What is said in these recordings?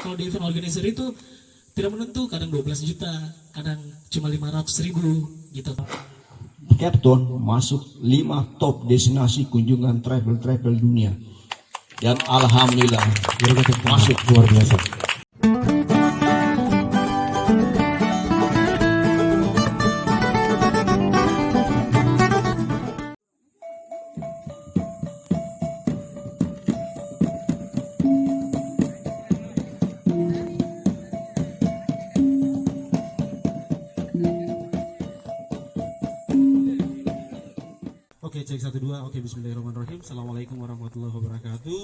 kalau di event organizer itu tidak menentu, kadang 12 juta, kadang cuma 500.000 gitu. Cape Town masuk 5 top destinasi kunjungan travel dunia. Dan alhamdulillah masuk luar biasa. Oke, cek 1 2. Oke, bismillahirrahmanirrahim. Assalamualaikum warahmatullahi wabarakatuh.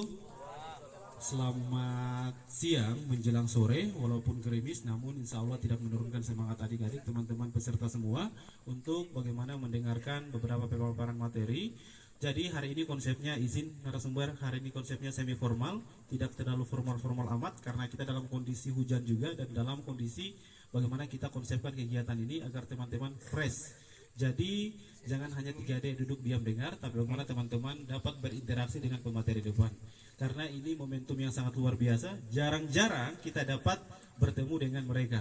Selamat siang menjelang sore, walaupun gerimis, namun insya Allah tidak menurunkan semangat adik-adik, teman-teman peserta semua untuk bagaimana mendengarkan beberapa pemaparan materi. Jadi hari ini konsepnya, izin narasumber, hari ini konsepnya semi formal, tidak terlalu formal-formal amat karena kita dalam kondisi hujan juga dan dalam kondisi bagaimana kita konsepkan kegiatan ini agar teman-teman fresh. Jadi jangan hanya 3D duduk diam dengar, tapi bagaimana teman-teman dapat berinteraksi dengan pemateri depan. Karena ini momentum yang sangat luar biasa, jarang-jarang kita dapat bertemu dengan mereka.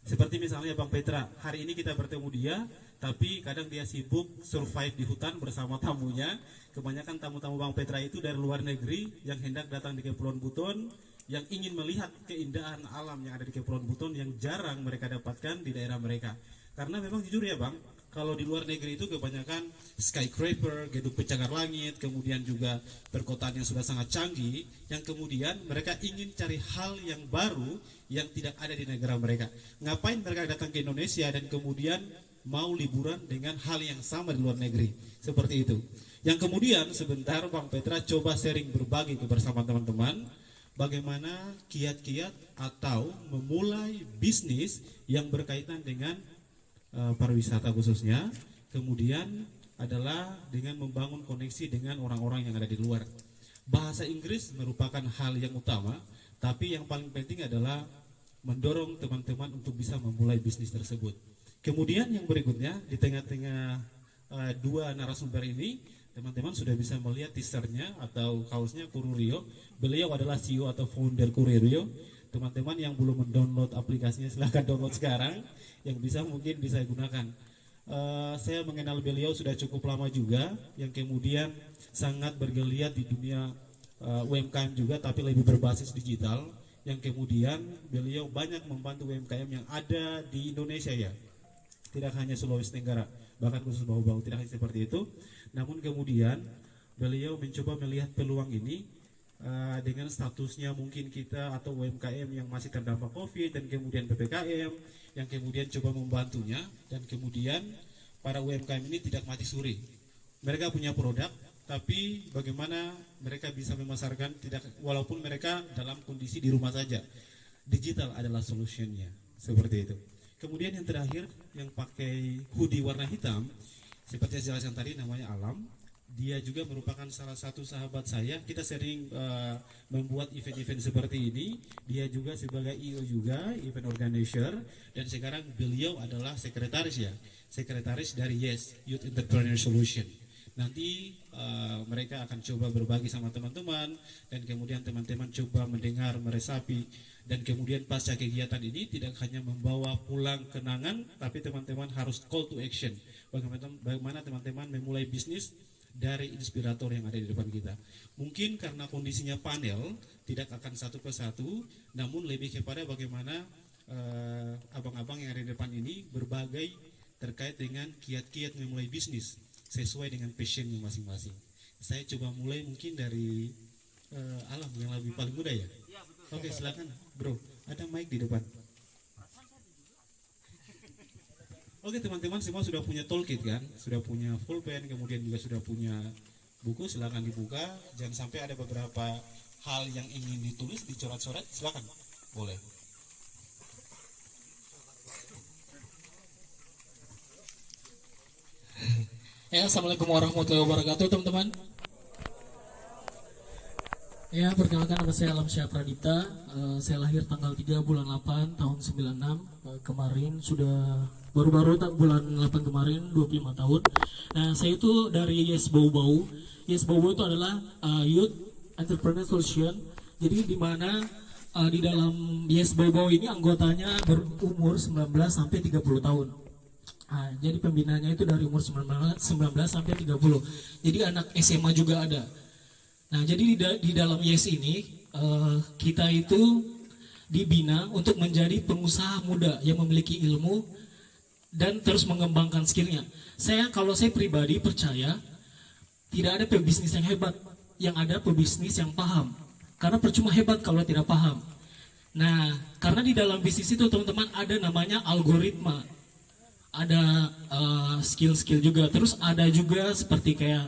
Seperti misalnya Bang Petra, hari ini kita bertemu dia, tapi kadang dia sibuk survive di hutan bersama tamunya. Kebanyakan tamu-tamu Bang Petra itu dari luar negeri yang hendak datang di Kepulauan Buton, yang ingin melihat keindahan alam yang ada di Kepulauan Buton yang jarang mereka dapatkan di daerah mereka. Karena memang jujur ya Bang, kalau di luar negeri itu kebanyakan skyscraper, gedung pencakar langit, kemudian juga perkotaan yang sudah sangat canggih, yang kemudian mereka ingin cari hal yang baru yang tidak ada di negara mereka. Ngapain mereka datang ke Indonesia dan kemudian mau liburan dengan hal yang sama di luar negeri, seperti itu. Yang kemudian sebentar Bang Petra coba sharing berbagi bersama teman-teman bagaimana kiat-kiat atau memulai bisnis yang berkaitan dengan pariwisata khususnya, kemudian adalah dengan membangun koneksi dengan orang-orang yang ada di luar. Bahasa Inggris merupakan hal yang utama, tapi yang paling penting adalah mendorong teman-teman untuk bisa memulai bisnis tersebut. Kemudian yang berikutnya, di tengah-tengah dua narasumber ini, teman-teman sudah bisa melihat teasernya atau kaosnya Kururio. Beliau adalah CEO atau founder Kururio. Teman-teman yang belum mendownload aplikasinya silahkan download sekarang, yang bisa mungkin bisa gunakan. Saya mengenal beliau sudah cukup lama juga, yang kemudian sangat bergeliat di dunia UMKM juga, tapi lebih berbasis digital, yang kemudian beliau banyak membantu UMKM yang ada di Indonesia ya, tidak hanya Sulawesi Tenggara, bahkan khusus Bau-Bau, tidak hanya seperti itu. Namun kemudian beliau mencoba melihat peluang ini dengan statusnya mungkin kita atau UMKM yang masih terdampak COVID dan kemudian PPKM yang kemudian coba membantunya, dan kemudian para UMKM ini tidak mati suri. Mereka punya produk, tapi bagaimana mereka bisa memasarkan tidak, walaupun mereka dalam kondisi di rumah saja. Digital adalah solutionnya, seperti itu. Kemudian yang terakhir yang pakai hoodie warna hitam, seperti yang jelaskan tadi, namanya Alam. Dia juga merupakan salah satu sahabat saya. Kita sering membuat event-event seperti ini. Dia juga sebagai IO juga, event organizer, dan sekarang beliau adalah sekretaris ya, sekretaris dari Yes Youth Entrepreneur Solution. Nanti mereka akan coba berbagi sama teman-teman, dan kemudian teman-teman coba mendengar, meresapi, dan kemudian pasca kegiatan ini tidak hanya membawa pulang kenangan, tapi teman-teman harus call to action. Bagaimana teman-teman memulai bisnis dari inspirator yang ada di depan kita. Mungkin karena kondisinya panel tidak akan satu persatu, namun lebih kepada bagaimana abang-abang yang ada di depan ini berbagai terkait dengan kiat-kiat memulai bisnis sesuai dengan passionnya masing-masing. Saya coba mulai mungkin dari Alam yang lebih paling muda ya. Oke, silakan bro, ada mic di depan. Oke teman-teman, semua sudah punya toolkit kan, sudah punya pulpen, kemudian juga sudah punya buku, silakan dibuka. Jangan sampai ada beberapa hal yang ingin ditulis, dicoret-coret, silakan, boleh. Ya, assalamualaikum warahmatullahi wabarakatuh teman-teman. Ya, perkenalkan nama saya Alam Syah Pradita. Saya lahir tanggal 3 bulan 8 tahun 96. Kemarin sudah baru-baru bulan 8 kemarin 25 tahun. Nah, saya itu dari Yes Bau-Bau. Yes Bau-Bau itu adalah Youth Entrepreneur Solution. Jadi di mana di dalam Yes Bobo ini anggotanya berumur 19 sampai 30 tahun. Nah, jadi pembinanya itu dari umur 19 sampai 30. Jadi anak SMA juga ada. Nah, jadi di dalam Yes ini kita itu dibina untuk menjadi pengusaha muda yang memiliki ilmu dan terus mengembangkan skillnya. Kalau saya pribadi percaya tidak ada pebisnis yang hebat, yang ada pebisnis yang paham. Karena percuma hebat kalau tidak paham. Nah, karena di dalam bisnis itu teman-teman ada namanya algoritma, ada skill-skill juga. Terus ada juga seperti kayak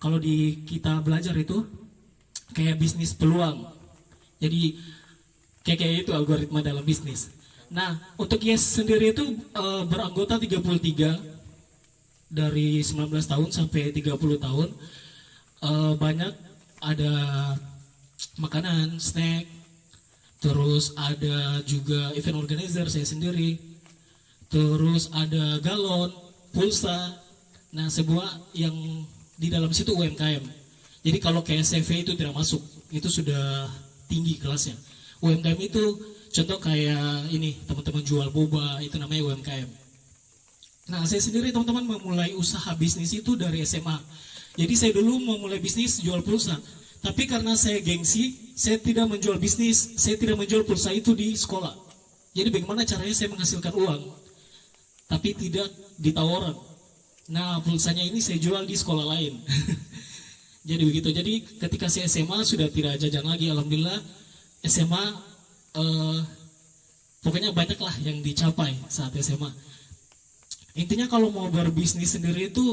kalau di kita belajar itu kayak bisnis peluang. Jadi kayak itu algoritma dalam bisnis. Nah, untuk Yes sendiri itu beranggota 33 dari 19 tahun sampai 30 tahun. Banyak ada makanan, snack, terus ada juga event organizer saya sendiri, terus ada galon, pulsa. Nah, sebuah yang di dalam situ UMKM. Jadi kalau kayak CV itu tidak masuk, itu sudah tinggi kelasnya. UMKM itu contoh kayak ini, teman-teman jual boba, itu namanya UMKM. Nah, saya sendiri teman-teman memulai usaha bisnis itu dari SMA. Jadi saya dulu memulai bisnis jual pulsa. Tapi karena saya gengsi, saya tidak menjual bisnis, saya tidak menjual pulsa itu di sekolah. Jadi bagaimana caranya saya menghasilkan uang, tapi tidak di tawuran. Nah, pulsanya ini saya jual di sekolah lain. Jadi begitu. Jadi ketika saya SMA sudah tidak jajan lagi, alhamdulillah. SMA pokoknya banyak lah yang dicapai saat SMA. Intinya kalau mau berbisnis sendiri itu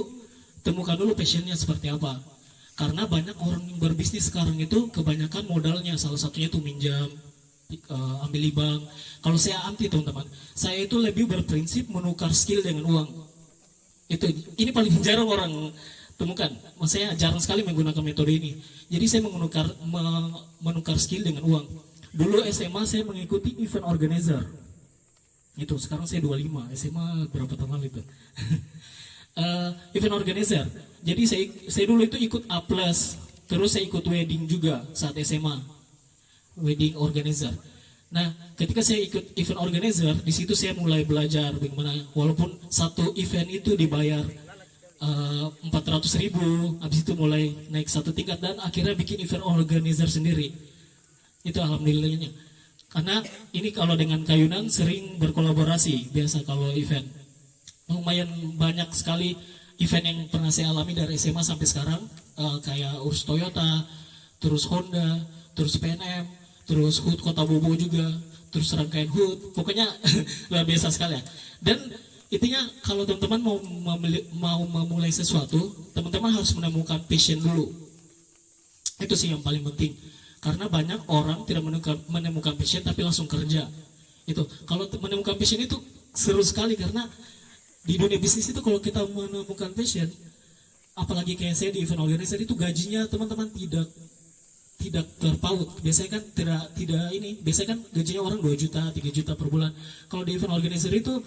temukan dulu passionnya seperti apa. Karena banyak orang yang berbisnis sekarang itu kebanyakan modalnya, salah satunya itu minjam, ambil di bank. Kalau saya anti teman-teman, saya itu lebih berprinsip menukar skill dengan uang. Ini paling jarang orang temukan. Saya jarang sekali menggunakan metode ini. Jadi saya menukar skill dengan uang. Dulu SMA saya mengikuti event organizer. Itu sekarang saya 25, SMA berapa tahun lalu itu. Event organizer. Jadi saya dulu itu ikut A+, terus saya ikut wedding juga saat SMA. Wedding organizer. Nah, ketika saya ikut event organizer, di situ saya mulai belajar bagaimana walaupun satu event itu dibayar 400.000, habis itu mulai naik satu tingkat dan akhirnya bikin event organizer sendiri. Itu alhamdulillahnya. Karena ini kalau dengan Kayunan sering berkolaborasi biasa kalau event. Lumayan banyak sekali event yang pernah saya alami dari SMA sampai sekarang, kayak Urs Toyota, terus Honda, terus PNM, terus HUT Kota Bobo juga, terus rangkaian HUT. Pokoknya luar biasa sekali ya. Dan intinya kalau teman-teman mau memulai sesuatu, teman-teman harus menemukan passion dulu. Itu sih yang paling penting. Karena banyak orang tidak menemukan passion tapi langsung kerja. Itu kalau menemukan passion itu seru sekali karena di dunia bisnis itu kalau kita menemukan passion, apalagi kayak saya di event organizer itu gajinya teman-teman tidak terpaut. Biasanya kan biasanya kan gajinya orang 2 juta, 3 juta per bulan. Kalau di event organizer itu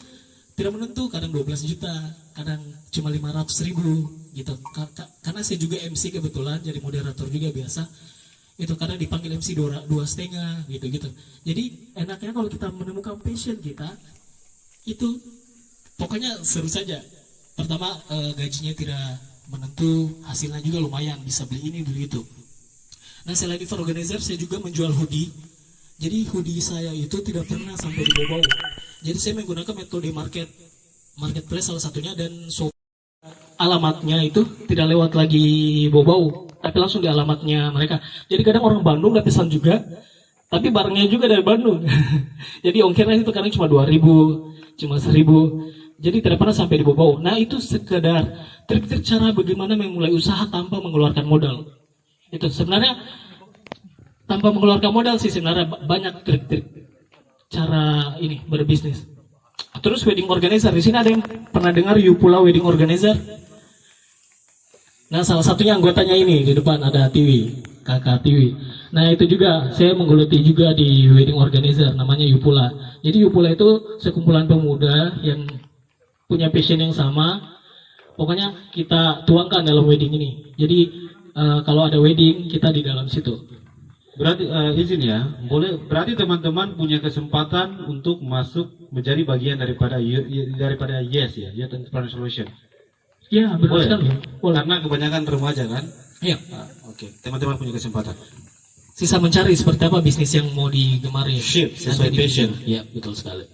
tidak menentu, kadang 12 juta, kadang cuma 500.000 gitu. Karena saya juga MC kebetulan, jadi moderator juga biasa. Itu karena dipanggil MC 2,5 gitu. Jadi enaknya kalau kita menemukan passion kita, itu pokoknya seru saja. Pertama gajinya tidak menentu, hasilnya juga lumayan, bisa beli ini beli itu. Nah, selain event organizer saya juga menjual hoodie. Jadi hoodie saya itu tidak pernah sampai di bawah. Jadi saya menggunakan metode marketplace salah satunya, dan alamatnya itu tidak lewat lagi bau-bau, tapi langsung di alamatnya mereka. Jadi kadang orang Bandung nggak pesan juga, tapi barangnya juga dari Bandung. Jadi ongkirnya itu kadang cuma 2.000, cuma 1.000. Jadi tidak pernah sampai di bau-bau. Nah, itu sekedar trik-trik cara bagaimana memulai usaha tanpa mengeluarkan modal. Itu sebenarnya tanpa mengeluarkan modal sih sebenarnya banyak trik-trik cara ini berbisnis. Terus wedding organizer, di sini ada yang pernah dengar Yupula Wedding Organizer? Nah, salah satunya anggotanya ini di depan ada Tiwi, kakak Tiwi. Nah, itu juga saya menggeluti juga di wedding organizer, namanya Yupula. Jadi Yupula itu sekumpulan pemuda yang punya passion yang sama. Pokoknya kita tuangkan dalam wedding ini. Jadi kalau ada wedding kita di dalam situ. Berarti izin ya, boleh. Berarti teman-teman punya kesempatan untuk masuk menjadi bagian daripada Yes ya, Youth Entrepreneur Solution. Ya, betul Boleh. sekali. Boleh. Karena kebanyakan remaja kan. Iya. Oke, teman-teman punya kesempatan. Sisa mencari seperti apa bisnis yang mau digemari. Sip, sesuai Nanti passion. Ya, betul sekali.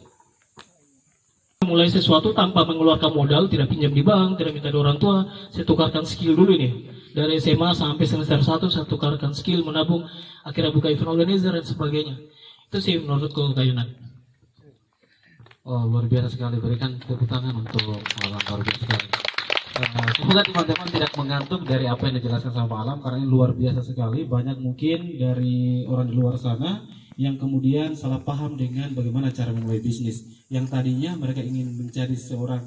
Mulai sesuatu tanpa mengeluarkan modal, tidak pinjam di bank, tidak minta dari orang tua, saya tukarkan skill dulu nih. Dari SMA sampai semester 1 saya tukarkan skill, menabung, akhirnya buka event organizer dan sebagainya. Itu sih menurutku Kak Yunan. Oh, luar biasa sekali. Berikan tepuk tangan untuk Alam, luar biasa sekali. Semoga teman-teman tidak mengantuk dari apa yang dijelaskan sama Alam, karena ini luar biasa sekali. Banyak mungkin dari orang di luar sana yang kemudian salah paham dengan bagaimana cara memulai bisnis. Yang tadinya mereka ingin menjadi seorang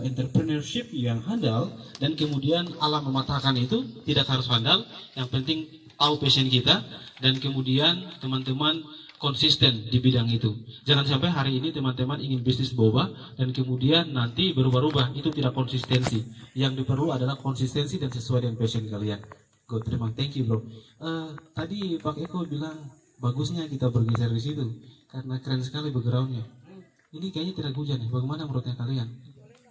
entrepreneurship yang handal, dan kemudian Alam mematahkan itu. Tidak harus handal, yang penting tahu passion kita, dan kemudian teman-teman konsisten di bidang itu. Jangan sampai hari ini teman-teman ingin bisnis boba dan kemudian nanti berubah-ubah. Itu tidak konsistensi. Yang diperlu adalah konsistensi dan sesuai dengan passion kalian. Good, terima kasih. Thank you bro. Tadi Pak Eko bilang bagusnya kita bergeser di situ karena keren sekali backgroundnya. Ini kayaknya tidak hujan nih. Bagaimana menurutnya kalian?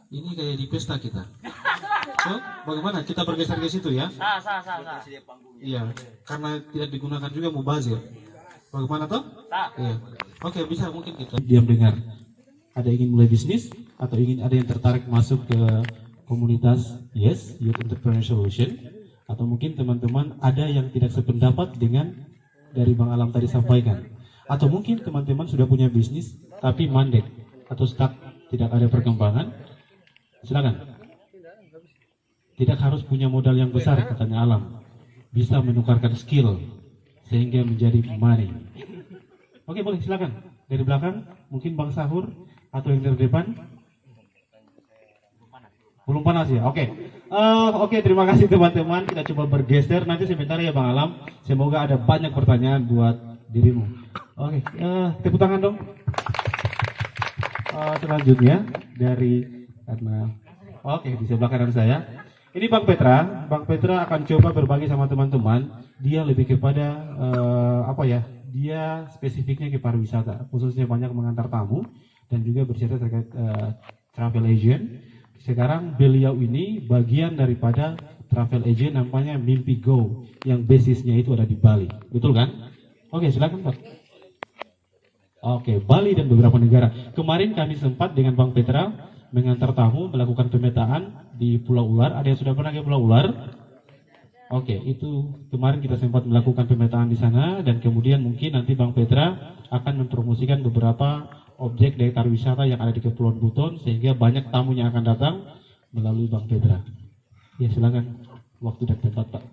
Ini kayak di pesta kita. So, bagaimana kita bergeser ke situ ya? Iya, karena tidak digunakan juga mubazir. Bagaimana toh? Iya. Oke, bisa mungkin kita diam dengar. Ada yang ingin mulai bisnis atau ada yang tertarik masuk ke komunitas Yes, Youth Entrepreneur Solution, atau mungkin teman-teman ada yang tidak sependapat dengan dari Bang Alam tadi sampaikan, atau mungkin teman-teman sudah punya bisnis tapi mandek atau stuck, tidak ada perkembangan. Silakan. Tidak harus punya modal yang besar, katanya Alam. Bisa menukarkan skill sehingga menjadi money. Oke, boleh silakan. Dari belakang, mungkin Bang Sahur atau yang dari depan. Belum panas ya? Oke. Oke, terima kasih teman-teman. Kita coba bergeser nanti sebentar ya Bang Alam. Semoga ada banyak pertanyaan buat dirimu. Oke, tepuk tangan dong. Selanjutnya dari di sebelah kanan saya. Ini Bang Petra. Bang Petra akan coba berbagi sama teman-teman. Dia lebih kepada dia spesifiknya ke pariwisata, khususnya banyak mengantar tamu dan juga bercerita terkait travel agent. Sekarang beliau ini bagian daripada travel agent namanya Mimpi Go, yang basisnya itu ada di Bali, betul kan? Oke, silakan Pak. Oke, Bali dan beberapa negara. Kemarin kami sempat dengan Bang Petra mengantar tamu melakukan pemetaan di Pulau Ular. Ada yang sudah pernah ke Pulau Ular? Oke, itu kemarin kita sempat melakukan pemetaan di sana, dan kemudian mungkin nanti Bang Petra akan mempromosikan beberapa objek dari pariwisata yang ada di Kepulauan Buton, sehingga banyak tamu yang akan datang melalui Bang Petra. Ya, silakan, waktu dan tempat Pak.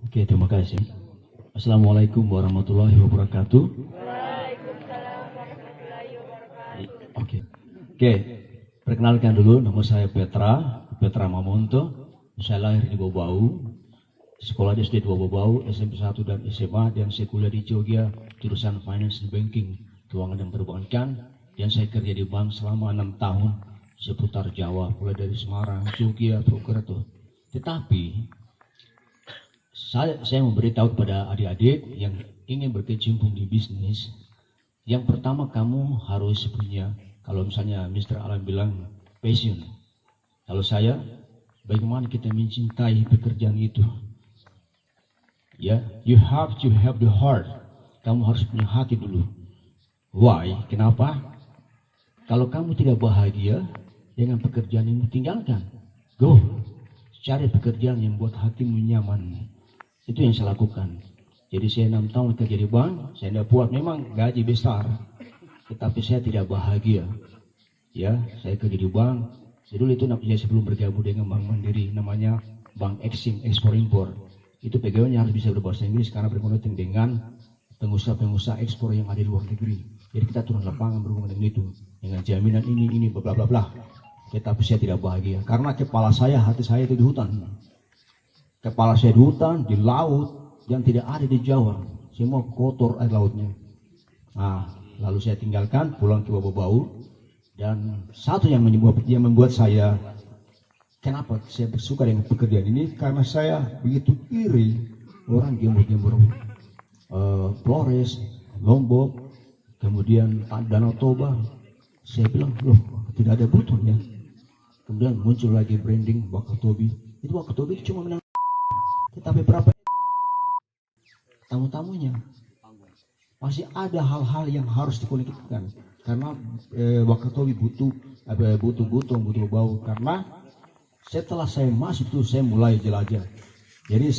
Oke, terima kasih. Assalamualaikum warahmatullahi wabarakatuh. Oke, perkenalkan dulu, nama saya Petra Mamonto. Saya lahir di Bau-Bau, sekolah di SD 2 Bau-Bau, SMP 1 dan SMA, dan saya kuliah di Jogja, jurusan Finance and Banking, Keuangan dan Perbankan, dan saya kerja di bank selama 6 tahun seputar Jawa, mulai dari Semarang, Jogja, Purwokerto. Tetapi saya memberitahu kepada adik-adik yang ingin berkecimpung di bisnis, yang pertama kamu harus punya, kalau misalnya Mr. Alam bilang passion, kalau saya, bagaimana kita mencintai pekerjaan itu. Ya, you have to have the heart. Kamu harus punya hati dulu. Why? Kenapa? Kalau kamu tidak bahagia dengan pekerjaan yang tinggalkan. Go, cari pekerjaan yang buat hatimu nyaman. Itu yang saya lakukan. Jadi saya 6 tahun kerja di bank. Saya tidak buat, memang gaji besar, tetapi saya tidak bahagia. Ya, saya kerja di bank. Dulu itu namanya sebelum bergabung dengan Bank Mandiri, namanya Bank Eksim Ekspor Impor. Itu pegawainya harus bisa berbahasa Inggris karena berkoneksi dengan pengusaha-pengusaha ekspor yang ada di luar negeri. Jadi kita turun lapangan berhubungan dengan itu, dengan jaminan ini bla bla bla. Tetapi saya tidak bahagia karena kepala saya, hati saya itu di hutan. Kepala saya di hutan, di laut, yang tidak ada di Jawa. Semua kotor air lautnya. Nah, lalu saya tinggalkan, pulang ke Bau-Bau. Dan satu yang membuat saya, kenapa saya bersuka dengan pekerjaan ini, karena saya begitu iri orang gembor-gembor Flores, Lombok, kemudian Danau Toba. Saya bilang, loh tidak ada buton ya. Kemudian muncul lagi branding Wakatobi. Itu Wakatobi itu cuma menang, tetapi berapa tamu-tamunya? Masih ada hal-hal yang harus dikoneksikan. Karena Wakatobi butuh bau. Karena setelah saya masuk itu saya mulai jelajah. Jadi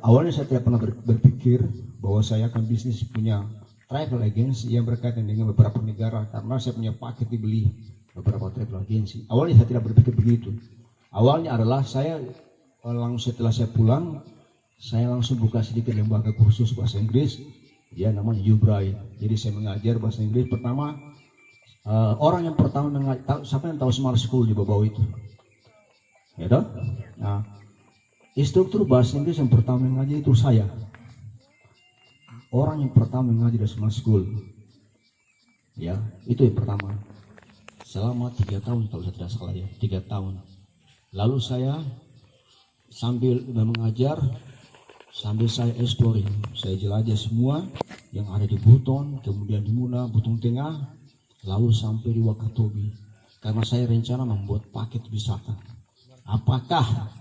awalnya saya tidak pernah berpikir bahwa saya akan bisnis punya travel agency yang berkaitan dengan beberapa negara, karena saya punya paket dibeli beberapa travel agency. Awalnya saya tidak berpikir begitu. Awalnya adalah setelah saya pulang, saya langsung buka sedikit lembaga kursus bahasa Inggris, ya namanya Ubright. Jadi saya mengajar bahasa Inggris pertama. Orang yang pertama mengajar, siapa yang tahu Smart School di bawah itu? Ya toh? Nah, instruktur bahasa Inggris yang pertama mengajar itu saya. Orang yang pertama mengajar di Smart School, ya itu yang pertama. Selama 3 tahun kalau saya tidak salah ya, 3 tahun. Lalu saya sambil mengajar, sambil saya exploring, saya jelajah semua yang ada di Buton, kemudian di Muna, Buton Tengah, lalu sampai di Wakatobi. Karena saya rencana membuat paket wisata. Apakah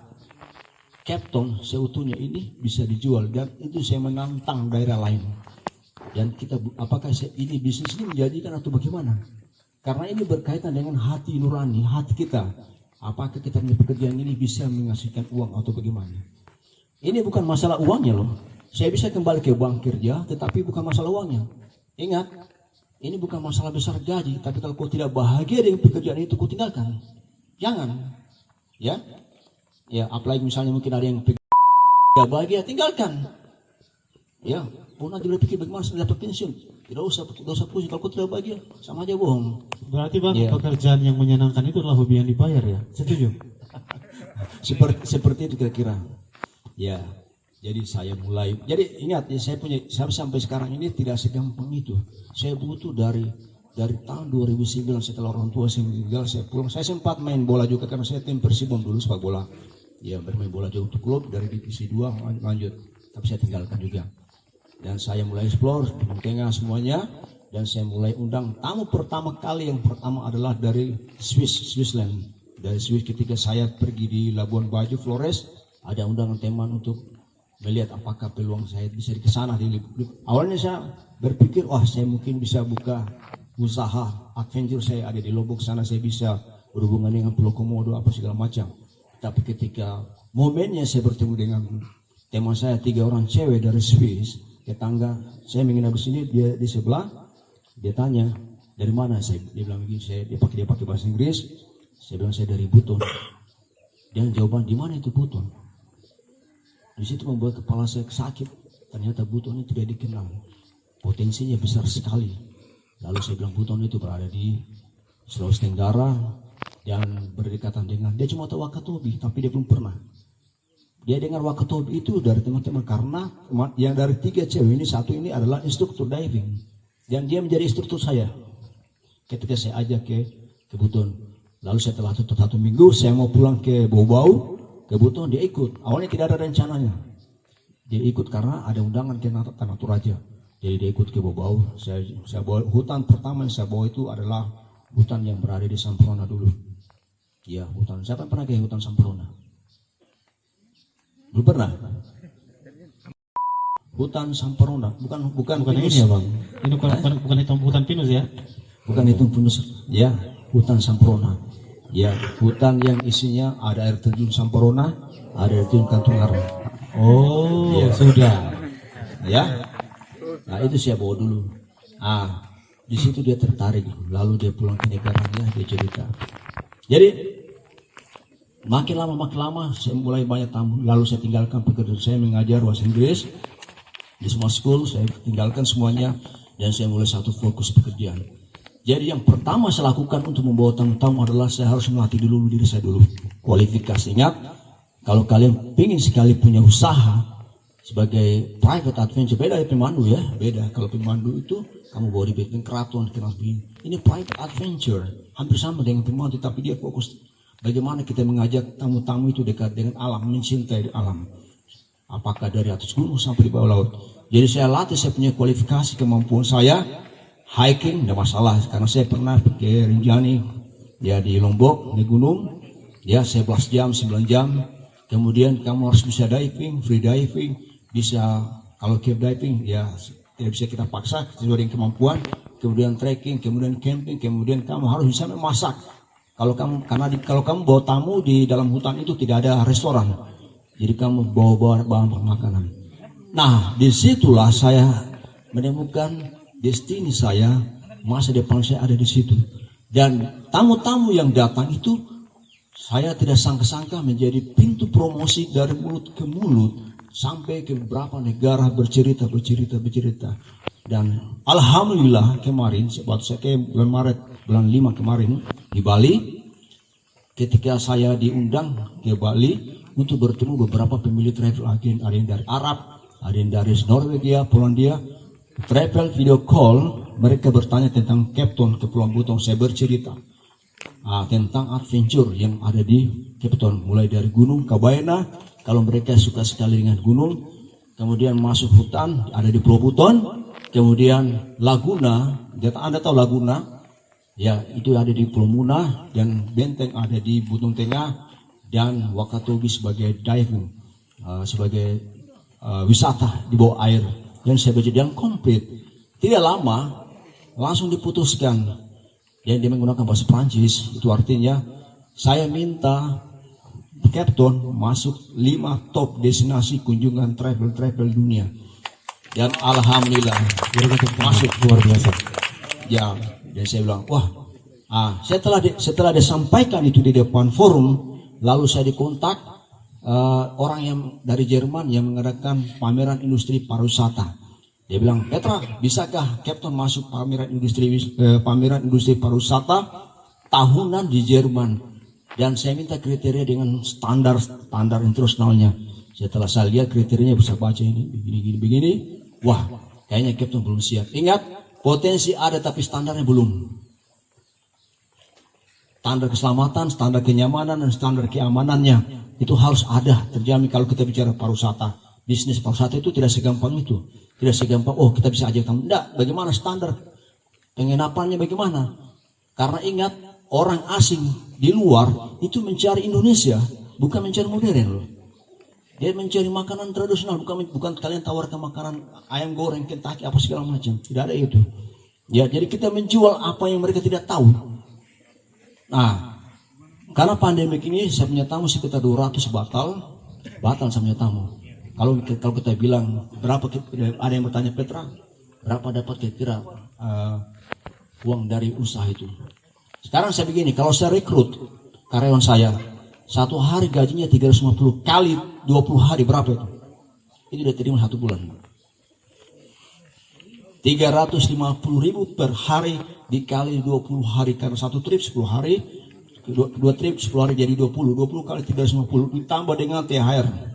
Capton seutuhnya ini bisa dijual, dan itu saya menantang daerah lain. Dan apakah ini bisnis ini menjanjikan atau bagaimana? Karena ini berkaitan dengan hati nurani, hati kita. Apakah kita punya pekerjaan ini bisa menghasilkan uang atau bagaimana? Ini bukan masalah uangnya loh. Saya bisa kembali ke bank kerja, tetapi bukan masalah uangnya. Ingat, ini bukan masalah besar gaji, tapi kalau kau tidak bahagia dengan pekerjaan itu, kau tinggalkan. Jangan. Ya, apalagi misalnya mungkin ada yang tidak bahagia, tinggalkan. Ya, pun nanti berpikir bagaimana saya dapat pensiun. Tidak usah pusing, kalau kau tidak bahagia, sama aja bohong. Berarti Bang, pekerjaan yang menyenangkan itu adalah hobi yang dibayar ya? Setuju? Seperti itu kira-kira. Ya, jadi saya mulai. Jadi ingat ya, saya sampai sekarang ini tidak segampang itu. Saya butuh dari tahun 2009 setelah orang tua saya meninggal, saya pulang. Saya sempat main bola juga karena saya tim Persibom dulu sepak bola. Ya, bermain bola juga untuk klub dari divisi 2 lanjut. Tapi saya tinggalkan juga. Dan saya mulai explore di tengah semuanya, dan saya mulai undang tamu pertama kali. Yang pertama adalah dari Switzerland. Dari Swiss, ketika saya pergi di Labuan Bajo, Flores, ada undangan teman untuk melihat apakah peluang saya bisa di sana. Awalnya saya berpikir, saya mungkin bisa buka usaha adventure. Saya ada di Lombok sana, saya bisa berhubungan dengan Pulau Komodo apa segala macam. Tapi ketika momennya saya bertemu dengan teman saya, 3 orang cewek dari Swiss, tetangga saya menginap di sini, dia di sebelah. Dia tanya, dari mana? Dia bilang begini, dia pakai bahasa Inggris. Saya bilang saya dari Buton. Dia jawaban, di mana itu Buton? Di situ membuat kepala saya sakit. Ternyata Buton itu tidak dikenal. Potensinya besar sekali. Lalu saya bilang Buton itu berada di Sulawesi Tenggara dan berdekatan dengan, dia cuma tahu Wakatobi, tapi dia belum pernah. Dia dengar Wakatobi itu dari teman-teman, karena yang dari 3 cewek ini, satu ini adalah instruktur diving, dan dia menjadi instruktur saya ketika saya ajak ke Buton. Lalu setelah 1 minggu saya mau pulang ke Bau-Bau, ke Buton, dia ikut. Awalnya tidak ada rencananya, dia ikut karena ada undangan ke Tanah Toraja. Jadi dia ikut ke Bau-Bau. Saya bawa hutan pertama yang saya bawa itu adalah hutan yang berada di Samprona dulu. Ya, hutan. Siapa yang pernah ke hutan Samprona? Belum pernah? Hutan Samprona, bukan ini ya Bang? Ini bukan itu hutan pinus ya? Bukan itu pinus, ya, hutan Samprona. Ya, hutan yang isinya ada air terjun Samprona, ada air terjun Kantungaran. Oh, ya. Sudah. Ya. Nah, itu saya bawa dulu. Di situ dia tertarik, lalu dia pulang ke negaranya, dia cerita. Jadi makin lama saya mulai banyak tamu. Lalu saya tinggalkan pekerjaan saya mengajar bahasa Inggris di semua school, saya tinggalkan semuanya dan saya mulai fokus pekerjaan. Jadi yang pertama saya lakukan untuk membawa tamu-tamu adalah saya harus melatih dulu diri saya dulu. Kualifikasi. Ingat, kalau kalian ingin sekali punya usaha sebagai private adventure, beda dari pemandu ya, beda. Kalau pemandu itu kamu bawa di bikin keraton, kenal begini. Ini private adventure, hampir sama dengan pemandu, tapi dia fokus bagaimana kita mengajak tamu-tamu itu dekat dengan alam, mencintai alam. Apakah dari atas gunung sampai di bawah laut. Jadi saya latih, saya punya kualifikasi, kemampuan saya hiking tidak masalah, karena saya pernah pergi Rinjani ya di Lombok, di gunung ya 11 jam, 9 jam. Kemudian kamu harus bisa diving, free diving, bisa kalau cave diving ya tidak bisa kita paksa sesuai dengan kemampuan. Kemudian trekking, kemudian camping, kemudian kamu harus bisa memasak. Kalau kamu bawa tamu di dalam hutan itu tidak ada restoran, jadi kamu bawa bahan makanan. Nah, disitulah saya menemukan destiny saya, masa depan saya ada di situ. Dan tamu-tamu yang datang itu saya tidak sangka-sangka menjadi pintu promosi dari mulut ke mulut sampai ke beberapa negara bercerita. Dan alhamdulillah kemarin, waktu saya ke bulan Maret, bulan 5 kemarin di Bali, ketika saya diundang ke Bali untuk bertemu beberapa pemilik travel agent, ada yang dari Arab, ada yang dari Norwegia, Polandia, travel video call, mereka bertanya tentang Cape Town, Kepulauan Buton. Saya bercerita tentang adventure yang ada di Cape Town, mulai dari Gunung Kabaena, kalau mereka suka sekali dengan gunung, kemudian masuk hutan, ada di Pulau Buton, kemudian Laguna, Anda tahu Laguna? Ya, itu ada di Pulau Muna, dan Benteng ada di Buton Tengah, dan Wakatobi sebagai diving, sebagai wisata di bawah air. Dan saya berjadian komplit. Tidak lama, langsung diputuskan. Dan dia menggunakan bahasa Prancis, itu artinya saya minta Cape Town masuk 5 top destinasi kunjungan travel dunia. Dan alhamdulillah masuk, luar biasa. Ya, dan saya bilang, wah, setelah disampaikan itu di depan forum, lalu saya dikontak orang yang dari Jerman yang mengadakan pameran industri pariwisata. Dia bilang, Petra, bisakah Cape Town masuk pameran industri pariwisata tahunan di Jerman? Dan saya minta kriteria dengan standar internasionalnya. Setelah saya lihat kriterianya, bisa baca ini begini. Wah, kayaknya Cape Town belum siap. Ingat, potensi ada tapi standarnya belum. Standar keselamatan, standar kenyamanan, dan standar keamanannya itu harus ada terjamin. Kalau kita bicara pariwisata, bisnis pariwisata itu tidak segampang itu. Tidak segampang, oh kita bisa ajak tamu. Tidak, bagaimana standar penginapannya bagaimana? Karena ingat, orang asing di luar itu mencari Indonesia, bukan mencari modern loh. Dia mencari makanan tradisional, bukan kalian tawarkan makanan ayam goreng, Kentucky, apa segala macam. Tidak ada itu. Ya, jadi kita menjual apa yang mereka tidak tahu. Nah, karena pandemi ini saya punya tamu sekitar 200 batal saya punya tamu. Kalau kita bilang berapa, ada yang bertanya, Petra, berapa dapat kira-kira uang dari usaha itu? Sekarang saya begini, kalau saya rekrut karyawan saya, satu hari gajinya 350 kali 20 hari, berapa itu? Itu udah terima 1 bulan. 350.000 per hari dikali 20 hari, karena satu trip 10 hari, dua trip 10 hari jadi 20 kali 350 ditambah dengan THR.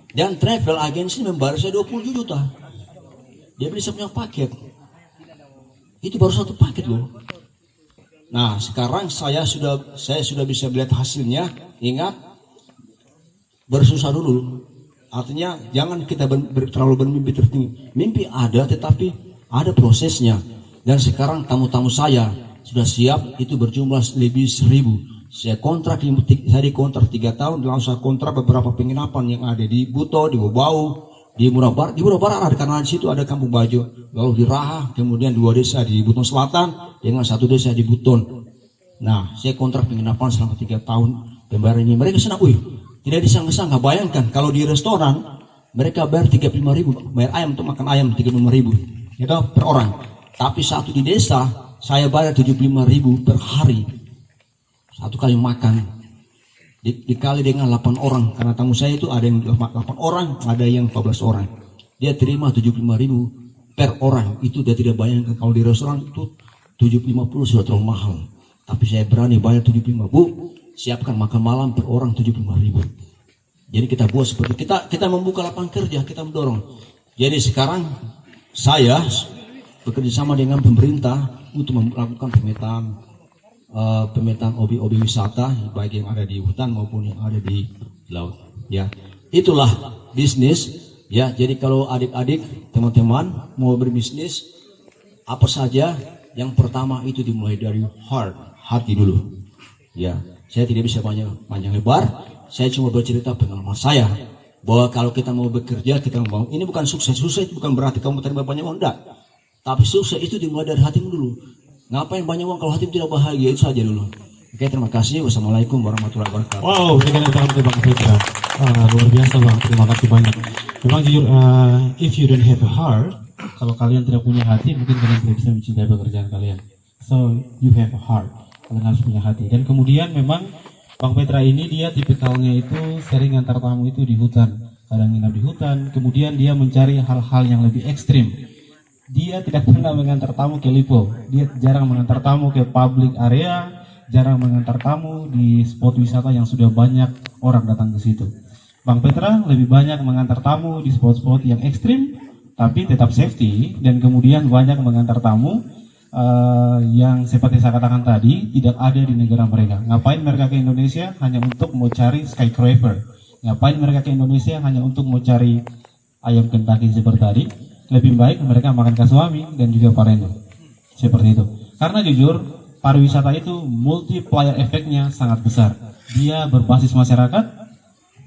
Dan travel agency membayar saya 20 juta. Dia beli saya punya paket. Itu baru satu paket loh. Nah, sekarang saya sudah bisa melihat hasilnya. Ingat, bersusah dulu. Artinya jangan kita terlalu bermimpi tertinggi. Mimpi ada, tetapi ada prosesnya. Dan sekarang tamu-tamu saya sudah siap, itu berjumlah lebih 1.000. Saya dikontrak 3 tahun, langsung saya kontrak beberapa penginapan yang ada di Buto, di Bobau, di Murah Barat ada, karena di situ ada Kampung Bajo, lalu di Raha, kemudian 2 desa di Buton Selatan dengan 1 desa di Buton. Nah, saya kontrak penginapan selama 3 tahun. Pembayaran ini mereka senang, tidak disangka-sangka. Bayangkan kalau di restoran mereka bayar 35.000, bayar ayam untuk makan ayam 35.000, itu per orang. Tapi satu di desa saya bayar 75.000 per hari, satu kali makan, dikali dengan 8 orang, karena tamu saya itu ada yang 8 orang, ada yang 14 orang. Dia terima 75.000 per orang. Itu dia tidak bayangkan. Kalau di restoran itu 750 sudah terlalu mahal. Tapi saya berani bayar 75. Bu, siapkan makan malam per orang 75.000. Jadi kita buat seperti kita membuka lapangan kerja, kita mendorong. Jadi sekarang saya bekerja sama dengan pemerintah untuk melakukan pemetaan obyek-obyek wisata, baik yang ada di hutan maupun yang ada di laut. Ya, itulah bisnis. Ya, jadi kalau adik-adik, teman-teman mau berbisnis apa saja, yang pertama itu dimulai dari hati dulu. Ya, saya tidak bisa panjang lebar. Saya cuma bercerita pengalaman saya bahwa kalau kita mau bekerja, kita mau, ini bukan sukses bukan berarti kamu terima banyak uang, enggak. Tapi sukses itu dimulai dari hatimu dulu. Ngapain banyak uang kalau hatimu tidak bahagia, itu saja dulu. Oke, terima kasih. Wassalamualaikum warahmatullahi wabarakatuh. Wow, berikan tangan untuk Bang Petra. Luar biasa Bang, terima kasih banyak. Memang jujur, if you don't have a heart, kalau kalian tidak punya hati, mungkin kalian tidak bisa mencintai pekerjaan kalian. So, you have a heart, kalian harus punya hati. Dan kemudian memang Bang Petra ini dia tipikalnya itu sering antar tamu itu di hutan. Kadang nginap di hutan, kemudian dia mencari hal-hal yang lebih ekstrim. Dia tidak pernah mengantar tamu ke Lipo, dia jarang mengantar tamu ke public area, jarang mengantar tamu di spot wisata yang sudah banyak orang datang ke situ. Bang Petra lebih banyak mengantar tamu di spot-spot yang ekstrim, tapi tetap safety, dan kemudian banyak mengantar tamu yang seperti saya katakan tadi tidak ada di negara mereka. Ngapain mereka ke Indonesia hanya untuk mau cari skyscraper? Ngapain mereka ke Indonesia hanya untuk mau cari ayam Kentucky seperti tadi? Lebih baik mereka makan kasuami dan juga parendo. Seperti itu. Karena jujur, pariwisata itu multiplier efeknya sangat besar. Dia berbasis masyarakat,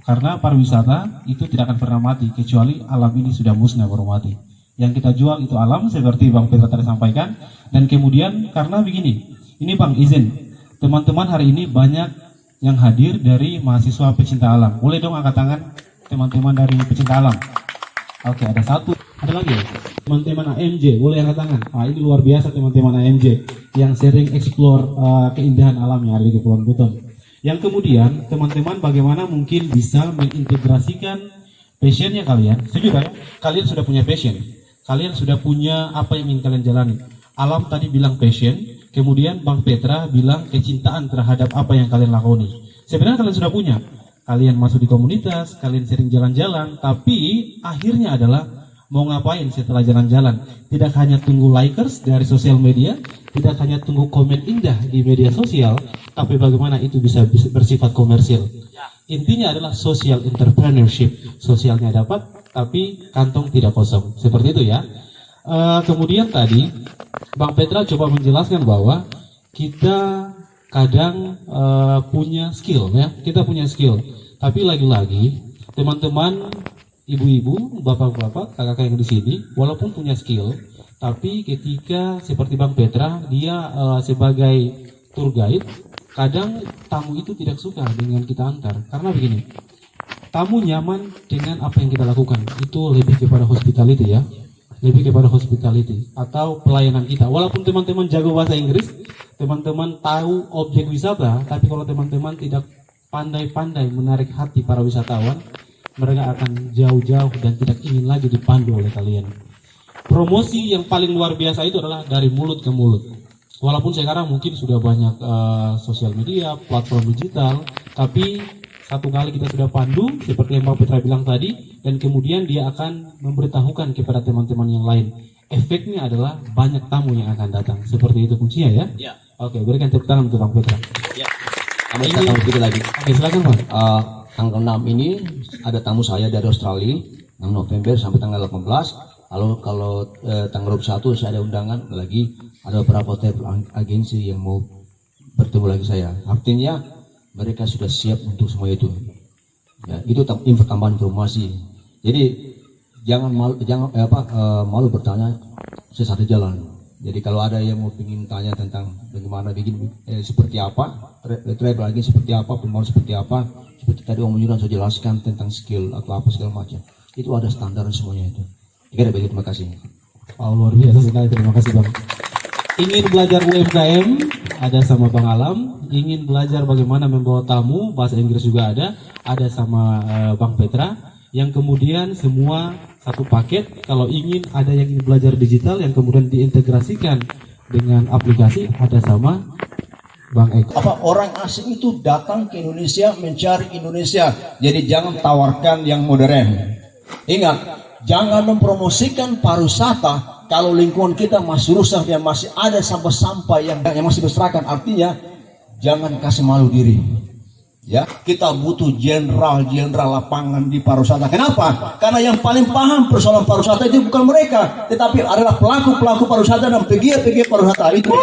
karena pariwisata itu tidak akan pernah mati kecuali alam ini sudah musnah baru mati. Yang kita jual itu alam seperti Bang Petra tadi sampaikan. Dan kemudian karena begini, ini Bang izin, teman-teman hari ini banyak yang hadir dari mahasiswa pecinta alam. Boleh dong angkat tangan teman-teman dari pecinta alam. Oke, ada satu. Ada lagi ya? Teman-teman AMJ, boleh angkat tangan. Ini luar biasa teman-teman AMJ yang sering explore keindahan alam yang ada di Kepulauan Buton. Yang kemudian teman-teman bagaimana mungkin bisa mengintegrasikan passionnya kalian. Setuju ya? Kalian sudah punya passion, kalian sudah punya apa yang ingin kalian jalani. Alam tadi bilang passion, kemudian Bang Petra bilang kecintaan terhadap apa yang kalian lakoni. Sebenarnya kalian sudah punya, kalian masuk di komunitas, kalian sering jalan-jalan, tapi akhirnya adalah mau ngapain setelah jalan-jalan. Tidak hanya tunggu likers dari sosial media, tidak hanya tunggu komen indah di media sosial, tapi bagaimana itu bisa bersifat komersil. Intinya adalah social entrepreneurship. Sosialnya dapat, tapi kantong tidak kosong. Seperti itu ya. Kemudian tadi Bang Petra coba menjelaskan bahwa kita kadang punya skill ya. Kita punya skill. Tapi lagi-lagi teman-teman, ibu-ibu, bapak-bapak, kakak-kakak yang di sini, walaupun punya skill, tapi ketika seperti Bang Petra, dia sebagai tour guide, kadang tamu itu tidak suka dengan kita antar. Karena begini, tamu nyaman dengan apa yang kita lakukan. Itu lebih kepada hospitality ya, lebih kepada hospitality atau pelayanan kita. Walaupun teman-teman jago bahasa Inggris, teman-teman tahu objek wisata, tapi kalau teman-teman tidak pandai-pandai menarik hati para wisatawan, mereka akan jauh-jauh dan tidak ingin lagi dipandu oleh kalian. Promosi yang paling luar biasa itu adalah dari mulut ke mulut. Walaupun sekarang mungkin sudah banyak sosial media, platform digital, tapi satu kali kita sudah pandu, seperti yang Mbak Petra bilang tadi, dan kemudian dia akan memberitahukan kepada teman-teman yang lain. Efeknya adalah banyak tamu yang akan datang. Seperti itu kuncinya ya? Ya. Oke, berikan tepuk tangan untuk Bang Petra. Ya. Kami tahu sedikit lagi. Oke, silakan Bang. Tanggal 6 ini ada tamu saya dari Australia, 6 November sampai tanggal 18. Lalu kalau tanggal 21 saya ada undangan lagi, ada beberapa travel agensi yang mau bertemu lagi saya. Artinya mereka sudah siap untuk semua itu. Ya, itu tambahan informasi. Jadi jangan malu bertanya sesat jalan. Jadi kalau ada yang mau ingin tanya tentang bagaimana bikin seperti apa, travel agensi seperti apa, pemalu seperti apa, seperti tadi Om Yudan sudah jelaskan tentang skill atau apa segala macam. Itu ada standar semuanya itu. Terima kasih. Luar biasa sekali, terima kasih Bang. Ingin belajar UMKM, ada sama Bang Alam. Ingin belajar bagaimana membawa tamu, bahasa Inggris juga ada sama Bang Petra. Yang kemudian semua satu paket. Kalau ingin ada yang ingin belajar digital, yang kemudian diintegrasikan dengan aplikasi, ada sama Bang Eko. Orang asing itu datang ke Indonesia mencari Indonesia. Jadi jangan tawarkan yang modern. Ingat, jangan mempromosikan pariwisata kalau lingkungan kita masih rusak dan masih ada sampah-sampah yang masih berserakan. Artinya jangan kasih malu diri. Ya, kita butuh jenderal-jenderal lapangan di pariwisata. Kenapa? Karena yang paling paham persoalan pariwisata itu bukan mereka, tetapi adalah pelaku-pelaku pariwisata dan pegiat-pegiat pariwisata itu.